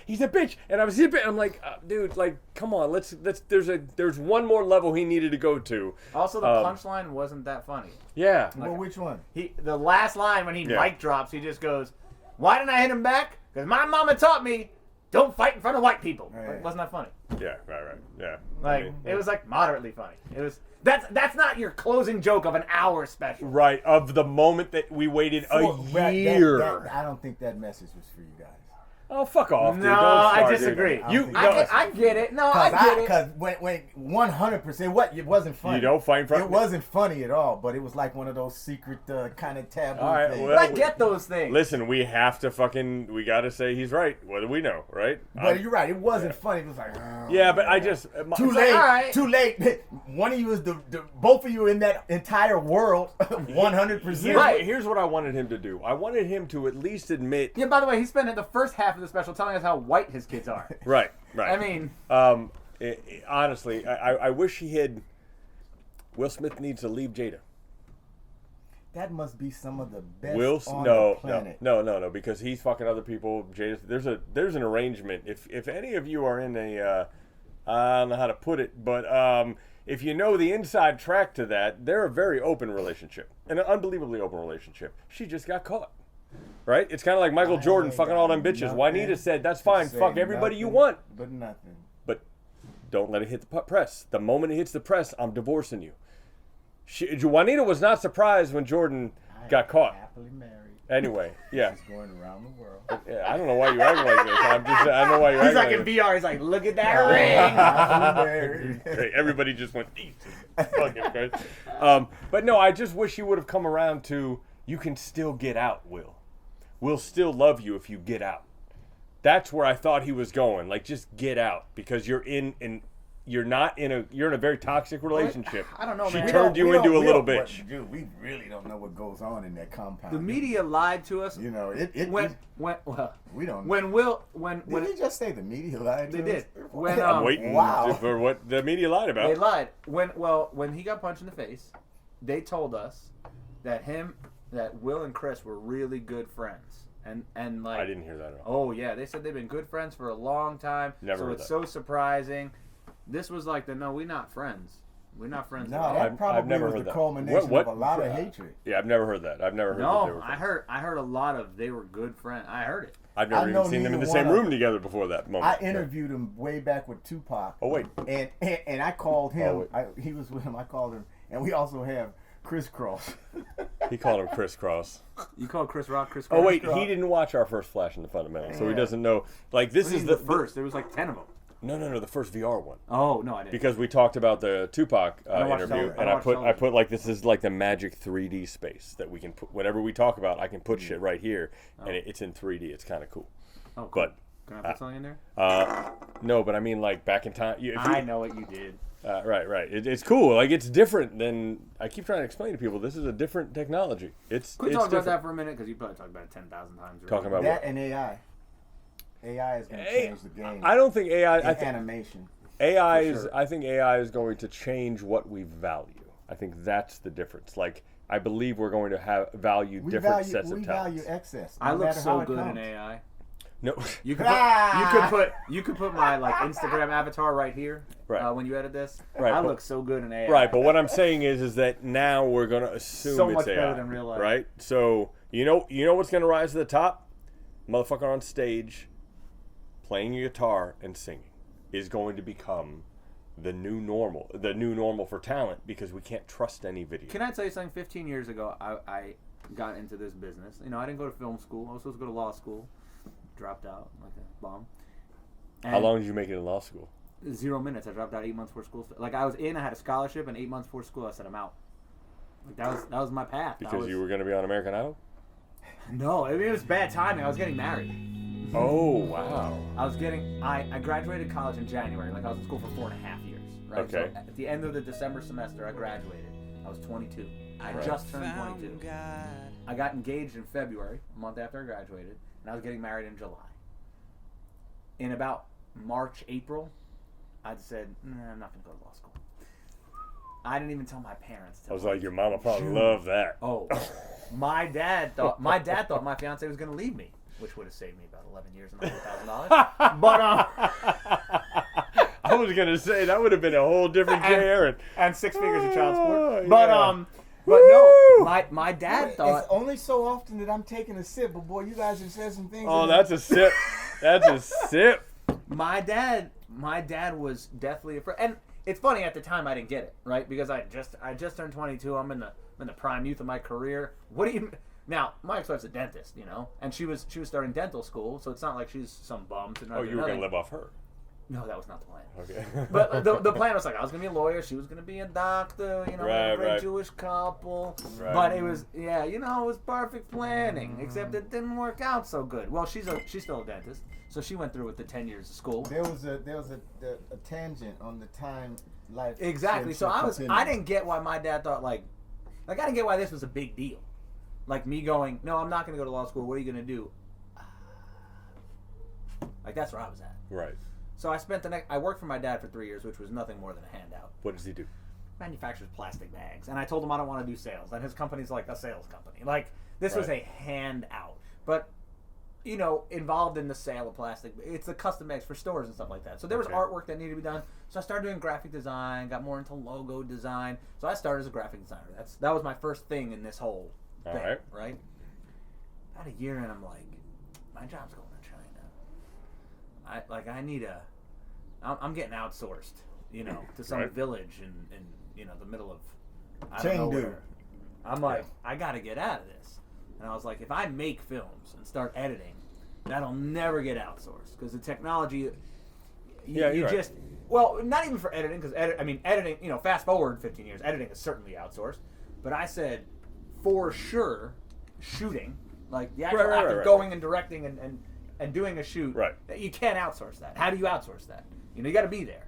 and I was a bitch. I'm like, dude, like, come on, let's. There's one more level he needed to go to. Also, the punchline wasn't that funny. Yeah. Well, which one? The last line when he Yeah. mic drops, he just goes, why didn't I hit him back? Because my mama taught me, don't fight in front of white people. Right. Like, wasn't that funny? Yeah. Right. Yeah. Like, I mean, it was like moderately funny. It was. That's not your closing joke of an hour special. right, of the moment that we waited Well, a year. I don't think that message was for you guys. Oh, fuck off, dude. No, Don't start, I dude. disagree. You, I no, I get it. No, I get it. Because when 100%, it wasn't funny. You don't fight in front It of me. wasn't funny at all, but it was like one of those secret kind of taboo All right, things. well, But I get those things. Listen, we gotta say he's right. What do we know, right? But you're right. It wasn't funny. It was like, oh, Yeah, but I just too late. all right. Too late. One of you is both of you in that entire world. 100%. Here's what I wanted him to do. I wanted him to at least admit. Yeah, by the way, he spent the first half of the special telling us how white his kids are. Right. I mean, honestly, I wish he had. Will Smith needs to leave Jada. That must be some of the best on no, the planet. no, because he's fucking other people. There's an arrangement. If any of you are in a, I don't know how to put it, but if you know the inside track to that, they're a very open relationship, an unbelievably open relationship. She just got caught, right? It's kind of like Michael Jordan fucking all them bitches. Juanita said, "That's fine, fuck everybody you want, but nothing." But don't let it hit the press. The moment it hits the press, I'm divorcing you. Juanita was not surprised when Jordan got caught. Happily married. Anyway, yeah. He's going around the world. Yeah, I don't know why you act like this. I don't know why you He's act like like in this. VR. He's like, look at that ring. Great. Everybody just went, Jesus fucking Christ. But no, I just wish he would have come around to, you can still get out, Will. We'll still love you if you get out. That's where I thought he was going. Like, just get out, because you're in a very toxic relationship. I don't know, She man. turned you into a little bitch. Dude, we really don't know what goes on in that compound. The media lied to us. You know, we don't. When Did he just say the media lied to they us? did. When I'm waiting for what the media lied about. they lied. When he got punched in the face, they told us that Will and Chris were really good friends. And like, I didn't hear that at all. Oh yeah, they said they've been good friends for a long time. Never so heard it's that. so surprising. This was like we're not friends. We're not friends. No, at all. that probably I've never was heard the that. culmination What- of a lot of hatred. Yeah, I've never heard that. I've never heard that they No, were I friends. heard a lot of they were good friends. I heard it. I've I never know even seen them in the neither same one of room them. together before that moment. I interviewed him way back with Tupac. Oh, wait. And I called him. Oh, He was with him. I called him, and we also have Crisscross. He called him crisscross. You call Chris Rock Chris? Oh wait, Crisscross. he didn't watch our first Flash in the Fundamentals, so he Yeah. doesn't know. Like, this is the first. There was like 10 of them. No, the first VR one. Oh no, I didn't. Because we talked about the Tupac don't watch interview, television. I and don't I watch put television. like, this is like the magic 3D space that we can put whatever we talk about. I can put shit right here, and it's in 3D. It's kind of cool. Oh, cool. But Can I put something in there? no, but I mean, like, back in time. I know what you did. Right. It's cool. Like, it's different than, I keep trying to explain to people. This is a different technology. It's Quit it's talking about different. that for a minute, because you probably talked about it 10,000 times. Talking about That what? and AI. AI is going to change the game. I don't think AI. I think animation. AI For is. sure. I think AI is going to change what we value. I think that's the difference. Like, I believe we're going to value different sets of We talents. value excess. I no look matter how so it good in comes. AI. No, You could Ah! you could put my like Instagram avatar right here. Right. When you edit this, Right, I but- look so good in AI. right. But what I'm saying is that now we're going to assume So it's much AI, better than real life. right? So you know what's going to rise to the top? Motherfucker on stage, playing a guitar and singing, is going to become the new normal. The new normal for talent, because we can't trust any video. Can I tell you something? 15 years ago, I got into this business. You know, I didn't go to film school. I was supposed to go to law school. Dropped out like a bum. How long did you make it in law school? 0 minutes. I dropped out 8 months before school. Like, I was in. I had a scholarship, and 8 months before school, I said I'm out. Like, that was my path. Because you were going to be on American Idol? No, I mean, it was bad timing. I was getting married. Oh, wow. I graduated college in January. Like, I was in school for 4.5 years. Right. Okay. So at the end of the December semester, I graduated. I was 22. I just turned 22. I got engaged in February, a month after I graduated, and I was getting married in July. In about March, April, I said, nah, I'm not going to go to law school. I didn't even tell my parents. I was like, your mama probably loved that. Oh, my dad thought my fiance was going to leave me, which would have saved me about 11 years and $100,000. But I was gonna say that would have been a whole different J. and 6 figures of child support. Oh, But yeah. but no, my dad thought. It's only so often that I'm taking a sip, but boy, you guys have said some things. Oh, that's a sip. That's a sip. My dad was deathly afraid, and it's funny. At the time, I didn't get it, right? Because I just turned 22. I'm in the prime youth of my career. What do you? Now, my ex-wife's a dentist, you know, and she was starting dental school, so it's not like she's some bum. Oh, you were gonna live off her. No, that was not the plan. Okay. But the plan was like, I was going to be a lawyer, she was going to be a doctor, you know, Right, a great right. Jewish couple. Right. But it was, yeah, you know, it was perfect planning, except it didn't work out so good. Well, she's still a dentist, so she went through with the 10 years of school. There was a tangent on the time life. Exactly. So should I continue. didn't get why my dad thought like I didn't get why this was a big deal. Like me going, no, I'm not going to go to law school. What are you going to do? Like that's where I was at. Right. So I spent I worked for my dad for 3 years, which was nothing more than a handout. What does he do? manufactures plastic bags. And I told him I don't want to do sales. And his company's like a sales company. Like, this was a handout. But, you know, involved in the sale of plastic. It's a custom bags for stores and stuff like that. So there was artwork that needed to be done. So I started doing graphic design, got more into logo design. So I started as a graphic designer. That was my first thing in this whole thing, right? About a year in, I'm like, my job's going to China. I'm getting outsourced, you know, to some village in you know, the middle of I don't know where. I'm like, I got to get out of this. And I was like, if I make films and start editing, that'll never get outsourced because the technology. You just well, not even for editing because editing. You know, fast forward 15 years, editing is certainly outsourced. But I said, for sure, shooting, like the actual act of going and directing and doing a shoot. Right. You can't outsource that. How do you outsource that? You know, you got to be there.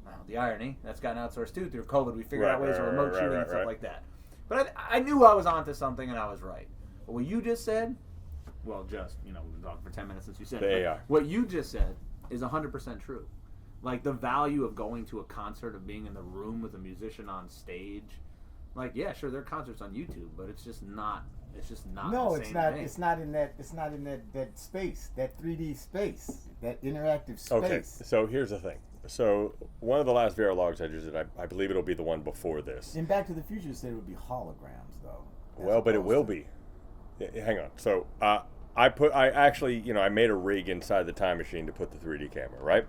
Well, the irony, that's gotten outsourced too through COVID. We figured out ways of remote shooting and stuff like that. But I knew I was onto something and I was right. But what you just said, well, just, you know, we've been talking for 10 minutes since you said it. What you just said is 100% true. Like, the value of going to a concert, of being in the room with a musician on stage. Like, yeah, sure, there are concerts on YouTube, but it's just not. It's just not. No, the it's same not. thing. It's not in that. It's not in that space, that 3D space, that interactive space. Okay, so here's the thing. So one of the last VRLOGs I just did, I believe it'll be the one before this. In Back to the Future, said it would be holograms, though. Well, but it will be. Hang on. So I actually, you know, I made a rig inside the time machine to put the 3D camera, right?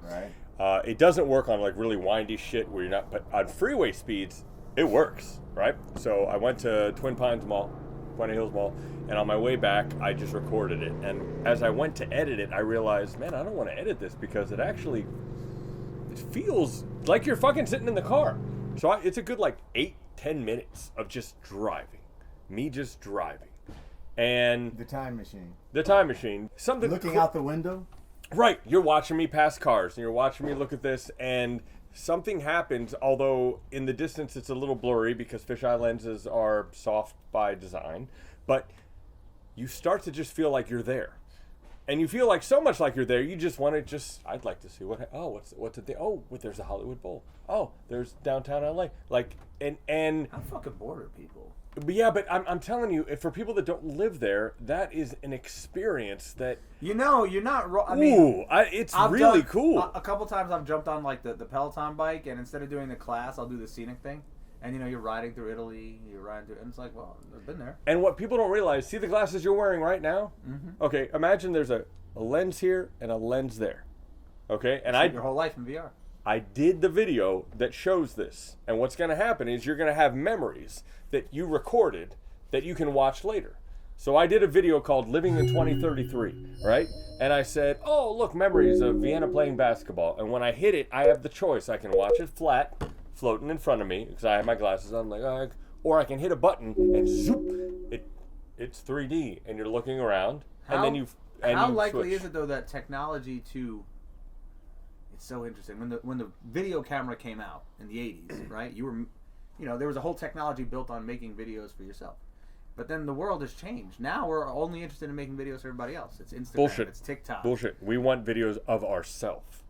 Right. It doesn't work on like really windy shit where you're not, but on freeway speeds, it works, right? So I went to Twin Hills Mall, and on my way back, I just recorded it. And as I went to edit it, I realized, man, I don't want to edit this because it feels like you're fucking sitting in the car. So it's a good like 8-10 minutes of just driving, me just driving. And the time machine. Something looking out the window. Right, you're watching me pass cars, and you're watching me look at this, and something happens. Although in the distance it's a little blurry because fisheye lenses are soft by design, but you start to just feel like you're there, and you feel like so much like you're there. You just want to I'd like to see what's at the there's the Hollywood Bowl. Oh, there's downtown LA. Like and How fucking bored are people? But yeah, but I'm telling you, for people that don't live there, that is an experience that... You know, you're not wrong. I mean, it's really cool. A couple times I've jumped on like the Peloton bike, and instead of doing the class, I'll do the scenic thing. And you know, you're riding through Italy, and it's like, well, I've been there. And what people don't realize, see the glasses you're wearing right now? Mm-hmm. Okay, imagine there's a lens here and a lens there. Okay, and your whole life in VR. I did the video that shows this, and what's going to happen is you're going to have memories that you recorded that you can watch later. So I did a video called Living in 2033, right? And I said, oh, look, memories of Vienna playing basketball. And when I hit it, I have the choice. I can watch it flat, floating in front of me, because I have my glasses on, like, or I can hit a button and zoop, it's 3D, and you're looking around, and then you How likely switch. is it, though, that technology to... It's so interesting. When the video camera came out in the 80s, right? There was a whole technology built on making videos for yourself. But then the world has changed. Now we're only interested in making videos for everybody else. It's Instagram, Bullshit. It's TikTok. Bullshit. We want videos of ourselves.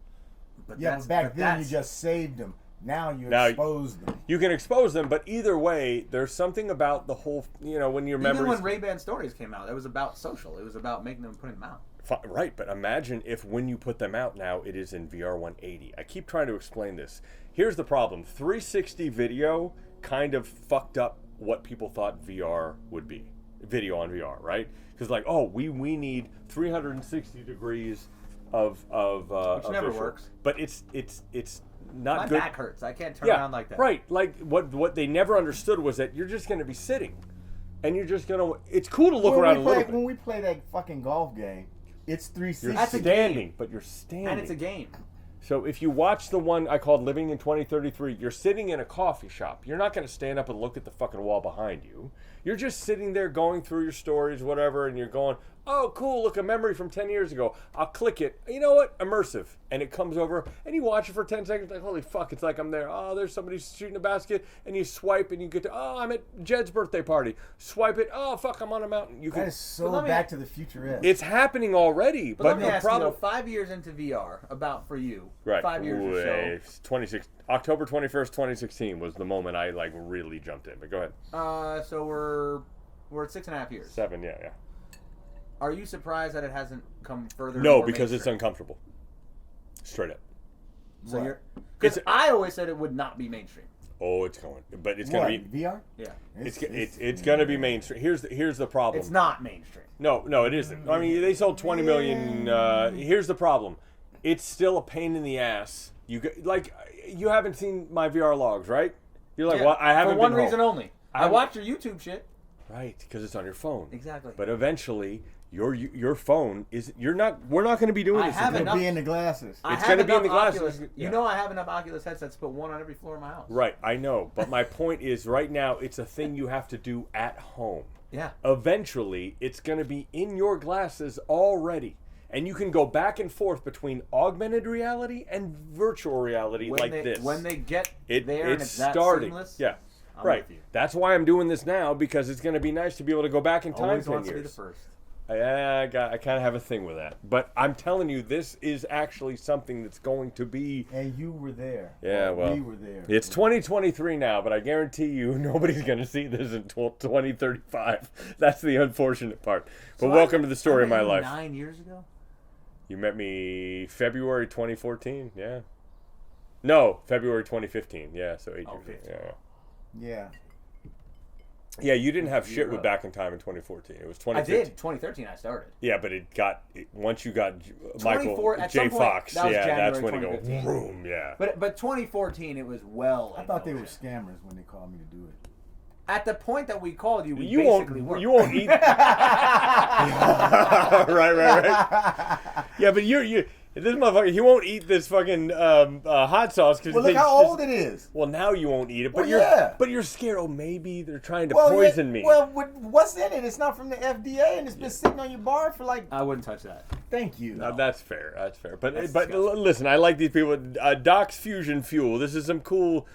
But back then you just saved them. Now you expose them. You can expose them, but either way, there's something about the whole, when your memories... Even when Ray-Ban Stories came out, it was about social. It was about making them and putting them out. Right, but imagine if when you put them out now, it is in VR180. I keep trying to explain this. Here's the problem. 360 video kind of fucked up what people thought VR would be. Video on VR, right? Because we need 360 degrees of which never visual. works. But it's not My good. back hurts. I can't turn around like that. Right. Like what they never understood was that you're just going to be sitting, and you're just going to. It's cool to look around a little bit. When we play that fucking golf game, it's 360. You're standing, but you're standing. And it's a game. So if you watch the one I called Living in 2033, you're sitting in a coffee shop. You're not going to stand up and look at the fucking wall behind you. You're just sitting there going through your stories, whatever, and you're going, Oh, cool, look, a memory from 10 years ago. I'll click it. You know what? Immersive. And it comes over, and you watch it for 10 seconds, like, holy fuck, it's like I'm there. Oh, there's somebody shooting a basket, and you swipe, and you get to, oh, I'm at Jed's birthday party. Swipe it, oh, fuck, I'm on a mountain. You That can. is so Back to the Future. It's happening already, But but let me the ask problem. you, though, 5 years into VR, about for you, Right. 5 years or so. 26, October 21st, 2016 was the moment I like really jumped in. But go ahead. So we're at 6.5 years. 7, yeah. Are you surprised that it hasn't come further? No, more because it's mainstream? uncomfortable. Straight up. So What? you're because It's- I always said it would not be mainstream. Oh, it's going, but it's What? gonna be. VR? Yeah, It's gonna be mainstream. Here's the problem. it's not mainstream. No, it isn't. I mean, they sold 20 million. Here's the problem. It's still a pain in the ass. You haven't seen my VR logs, right? You're like, Yeah, well, I haven't. for one been home. reason only. I haven't- watch your YouTube shit. Right, because it's on your phone. Exactly. But eventually, your phone is. We're not going to be doing I this. have again. enough- It'll be in the glasses. I It's have gonna be in enough the glasses. Oculus. Yeah. You know, I have enough Oculus headsets to put one on every floor of my house. Right, I know. But my point is, right now, it's a thing you have to do at home. Yeah. Eventually, it's going to be in your glasses already. And you can go back and forth between augmented reality and virtual reality When like they, this. When they get there and it's that starting. seamless. Yeah. I'm right. with you. That's why I'm doing this now, because it's going to be nice to be able to go back in time Always 10 wants years. to be the first. I kind of have a thing with that. But I'm telling you, this is actually something that's going to be... And you were there. Yeah, well, we were there. It's 2023 now, but I guarantee you nobody's going to see this in 2035. That's the unfortunate part. But welcome to the story of my life. 9 years ago? You met me February 2014, yeah. No, February 2015, yeah, so 8 years 15. ago. Yeah. Yeah. Yeah, you didn't have shit with Back in Time in 2014. It was I 2015. did. 2013 I started. Yeah, but once you got Michael 24 at J. some point, Fox, that was yeah, that's January when it goes 2015. boom, yeah. But 2014 it was well. I thought they were scammers when they called me to do it. At the point that we called you, we You basically were. won't eat. right. Yeah, but this motherfucker, he won't eat this fucking hot sauce because Well, look how old it is. Well, now you won't eat it, but Well, yeah. you're scared. Oh, maybe they're trying to Well, poison me. Well, what's in it? It's not from the FDA, and it's been sitting on your bar for like. I wouldn't touch that. Thank you. That's fair. That's fair. But That's but disgusting. listen, I like these people. Doc's Fusion Fuel. This is some cool.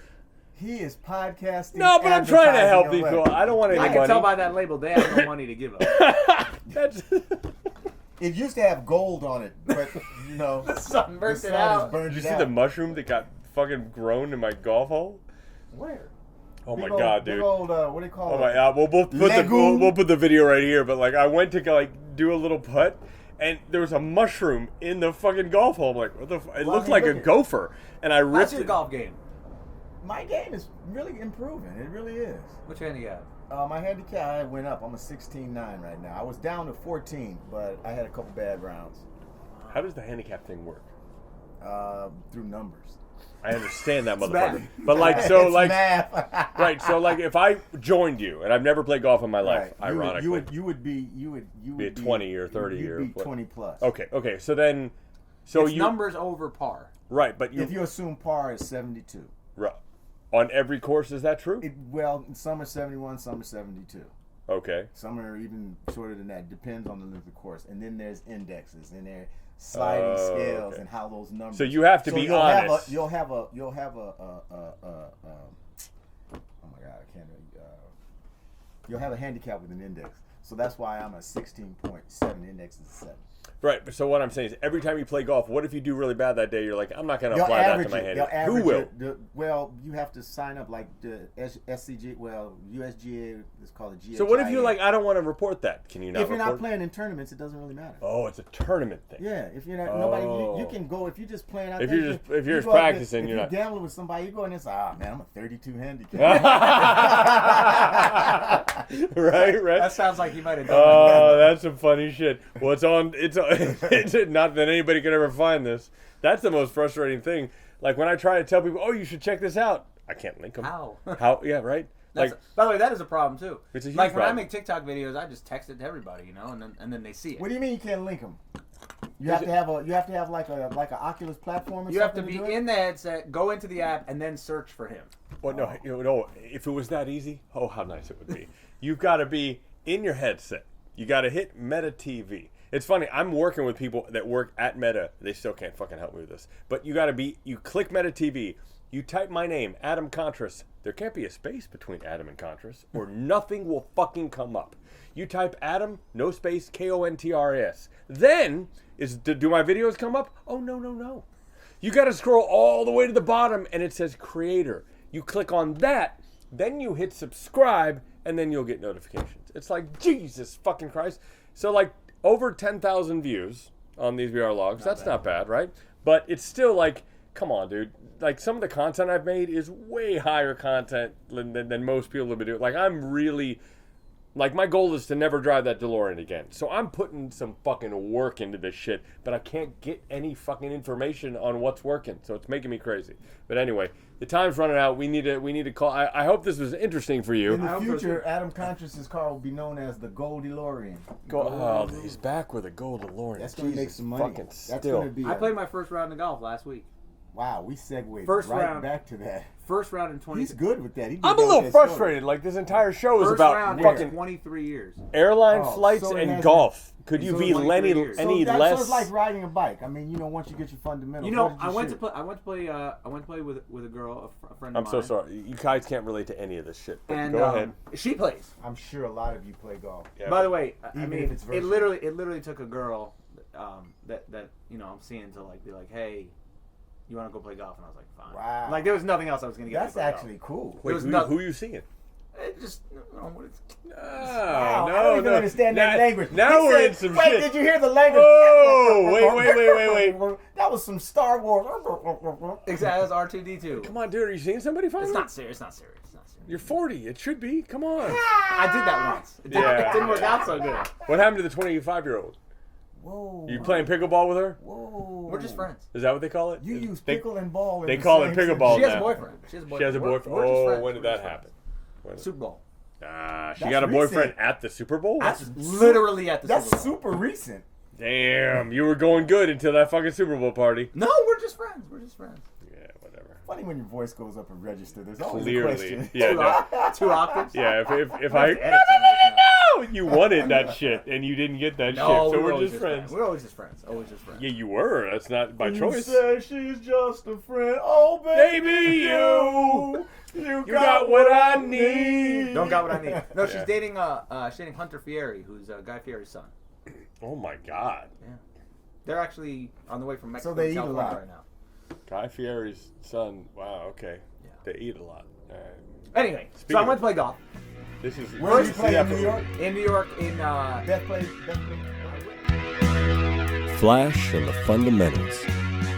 He is podcasting. No, but I'm trying to help these advertising people. I don't want any I money. can tell by that label they have no money to give up. That's. It used to have gold on it, but you know, The sun burnt the it sun has out. burned Did you it see out. the mushroom that got fucking grown in my golf hole? Where? Oh my Big old- god, big dude. Old, what do you call Oh it? my god, we'll put Legume. we'll put the video right here. But like, I went to like do a little putt, and there was a mushroom in the fucking golf hole. I'm like, what the? It Well, looked I mean, like a look at- gopher, and I How's ripped your it. golf game? My game is really improving. It really is. Which hand you got? My handicap went up. I'm a 16.9 right now. I was down to 14, but I had a couple bad rounds. How does the handicap thing work? Through numbers. I understand that, It's motherfucker. math. But like, so It's like, math. right? So like, if I joined you, and I've never played golf in my life, Right. ironically, you would be be a 20 or 30 you'd or be what? 20 plus. Okay. So then, so It's you numbers over par. right? But If you assume par is 72. right, on every course, is that true? Well, some are 71, some are 72. Okay. Some are even shorter than that. Depends on the length of the course. And then there's indexes and there sliding scales okay. and how those numbers. So you have to be honest. You'll have a. Oh my God, I can't. You'll have a handicap with an index. So that's why I'm a 16.7. Index is a 7. Right, but so what I'm saying is, every time you play golf, what if you do really bad that day? You're like, I'm not going to They'll apply that to average my it. hand. They'll Who average will? it. Well, you have to sign up like the SCG. Well, USGA is called a GHIA. So what if you're like, I don't want to report that? Can you not? If you're not report it? playing in tournaments, it doesn't really matter. Oh, it's a tournament thing. Yeah, if you're not nobody, you Oh. can go if you're just playing out If there. you're you just go out there, practicing, if you're not. gambling with somebody. You go in there and say, "Ah, man, I'm a 32 handicap." right. That sounds like you might have done Oh, that's some funny shit. Well, it's not that anybody could ever find this. That's the most frustrating thing. Like when I try to tell people, "Oh, you should check this out," I can't link them. How? How? Yeah, right. Like, By the way, that is a problem too. It's a huge like when I problem. make TikTok videos, I just text it to everybody, you know, and then they see it. What do you mean you can't link them? You have to have like a Oculus platform. Or You have to something be do it? in the headset, go into the app, and then search for him. well, no. If it was that easy, oh, how nice it would be. You've got to be in your headset, you got to hit Meta TV. It's funny. I'm working with people that work at Meta. They still can't fucking help me with this. But you click Meta TV. You type my name, Adam Contras. There can't be a space between Adam and Contras, or nothing will fucking come up. You type Adam, no space, Kontras. Then, do my videos come up? Oh, no. You got to scroll all the way to the bottom, and it says Creator. You click on that, then you hit subscribe, and then you'll get notifications. It's like, Jesus fucking Christ. So, like, over 10,000 views on these VRLOGs. That's not bad, right? But it's still like, come on, dude. Like, some of the content I've made is way higher content than most people have been doing. Like, I'm really... Like, my goal is to never drive that DeLorean again. So I'm putting some fucking work into this shit, but I can't get any fucking information on what's working. So it's making me crazy. But anyway, the time's running out. We need to call. I hope this was interesting for you. In the future, Adam Contras' car will be known as the Gold DeLorean. Oh, he's back with a gold DeLorean. That's going to make some money. Fucking That's still. going to be. I played my first round of golf last week. Wow, we segued First right round. back to that. First round in 20. He's good with that. He did I'm a that little with that frustrated. story. Like, this entire show is First about round fucking in 23 years. airline Oh, flights so it and hasn't- golf. Could you so be it's 23 any years. So less? So it's like riding a bike. I mean, once you get your fundamentals. You know, what did I went to shoot? play. I went to play with a girl, a friend of I'm mine. so sorry. You guys can't relate to any of this shit. But And go ahead. she plays. I'm sure a lot of you play golf. Yeah, By the way, I Even mean, if it's it virtual. literally took a girl that I'm seeing to like be like, hey, you want to go play golf? And I was like, fine. Wow. Like there was nothing else I was gonna get. That's actually cool. Wait, was who not- are you seeing? It just what it's, Wow, No, I don't even no. understand that language. Now He we're said, in some wait, shit. did you hear the language? Whoa, wait. That was some Star Wars. exactly. That's R2D2. Come on, dude. Are you seeing somebody finally? It's not serious. It's not serious. It's not serious. You're 40. It should be. Come on. I did that once. It didn't work out so good. What happened to the 25-year-old? Whoa. You playing pickleball with her? Whoa. We're just friends. Is that what they call it? You use They- pickle and ball. In they the call it same pickleball She has a now. boyfriend. She has a boyfriend. We're just Oh, friends. when did We're that just happen? friends. Super Bowl. She That's got a boyfriend recent. at the Super Bowl? That's literally at the That's Super Bowl. super recent. Damn, you were going good until that fucking Super Bowl party. No, we're just friends. We're just friends. Yeah, whatever. Funny when your voice goes up and register. There's always a Clearly. question. Yeah, no. 2 octaves. Yeah, if I I... have to edit some of this now. No, you wanted that shit, and you didn't get that No, shit, so we're we're always just friends. We're always just friends. Always just friends. Yeah, you were. That's not by You choice. say she's just a friend. Oh, baby, you got what I need. Don't got what I need. No, she's Yeah. dating Hunter Fieri, who's Guy Fieri's son. Oh my God. Yeah. They're actually on the way from Mexico So they to eat a California lot. right now. Guy Fieri's son. Wow. Okay. Yeah. They eat a lot. All right. Anyway, Speaking so I of- went to play golf This is. Where did you this play is in New York? in New York. Death Play. Flash and the fundamentals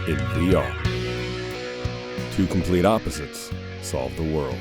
in VR. Two complete opposites solve the world.